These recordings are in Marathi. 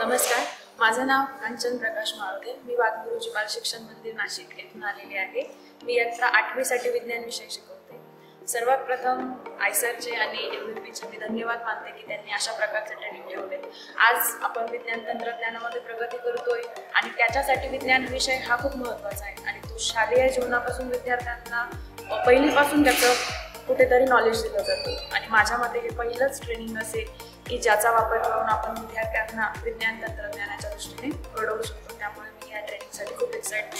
नमस्कार, माझं नाव कांचन प्रकाश माळते। मी वाघगुरुजी बाल शिक्षण मंदिर नाशिक येथून आलेले आहे। मी इयत्ता 8वी साठी विज्ञान विषय शिकवते। सर्वात प्रथम आयसरचे आणि MVP मी धन्यवाद मानते की त्यांनी अशा प्रकारचे ट्रेनिंग ठेवले। आज आपण विज्ञान तंत्रज्ञानामध्ये प्रगती करतोय आणि त्याच्यासाठी विज्ञान विषय हा खूप महत्त्वाचा आहे आणि तो शालेय जीवनापासून विद्यार्थ्यांना पहिलीपासून त्याचं कुठेतरी नॉलेज दिलं जातं आणि माझ्या मते हे पहिलंच ट्रेनिंग असेल की ज्याचा वापर करून आपण विद्यार्थ्यांना विज्ञान तंत्रज्ञानाच्या दृष्टीने घडवू शकतो। त्यामुळे मी या ट्रेनिंगसाठी खूप एक्साइटेड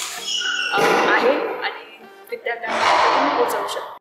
आहे आणि विद्यार्थ्यांना पोहोचवू शकतो।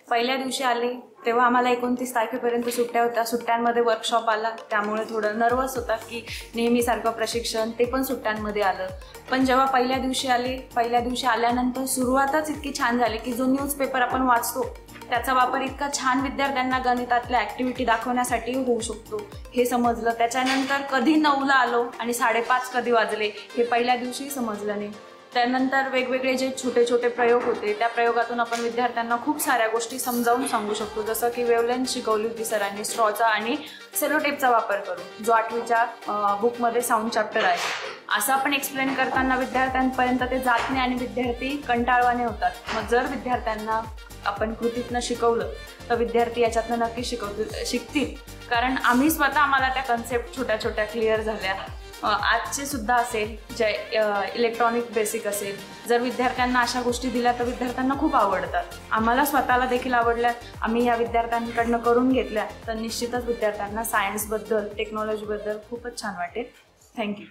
पहिल्या दिवशी आले तेव्हा आम्हाला 29 तारखेपर्यंत सुट्ट्या होत्या। सुट्ट्यांमध्ये वर्कशॉप आला, त्यामुळे थोडं नर्वस होता की नेहमीसारखं प्रशिक्षण ते पण सुट्ट्यांमध्ये आलं। पण जेव्हा पहिल्या दिवशी आल्यानंतर सुरुवातच इतकी छान झाली की जो न्यूजपेपर आपण वाचतो त्याचा वापर इतका छान विद्यार्थ्यांना गणितातल्या ॲक्टिव्हिटी दाखवण्यासाठी होऊ शकतो हे समजलं। त्याच्यानंतर कधी 9ला आलो आणि 5:30 कधी वाजले हे पहिल्या दिवशी समजलं नाही। त्यानंतर वेगवेगळे जे छोटे छोटे प्रयोग होते त्या प्रयोगातून आपण विद्यार्थ्यांना खूप साऱ्या गोष्टी समजावून सांगू शकतो, जसं की वेवलेंथ शिकवली होती सरांनी स्ट्रॉचा आणि सेलोटेपचा वापर करून, जो 8वीच्या बुकमध्ये साऊंड चॅप्टर आहे। असं आपण एक्सप्लेन करताना विद्यार्थ्यांपर्यंत ते जात नाही आणि विद्यार्थी कंटाळवाणे होतात। मग जर विद्यार्थ्यांना आपण कृतीतनं शिकवलं तर विद्यार्थी याच्यातनं नक्की शिकतील, कारण आम्ही स्वतः आम्हाला त्या कन्सेप्ट छोट्या छोट्या क्लिअर झाल्या। आजचे सुद्धा असेल जे इलेक्ट्रॉनिक बेसिक असेल, जर विद्यार्थ्यांना अशा गोष्टी दिल्या तर विद्यार्थ्यांना खूप आवडतात। आम्हाला स्वतःला देखील आवडल्या, आम्ही या विद्यार्थ्यांकडनं करून घेतल्या तर निश्चितच विद्यार्थ्यांना सायन्सबद्दल टेक्नॉलॉजीबद्दल खूपच छान वाटेल। थँक्यू।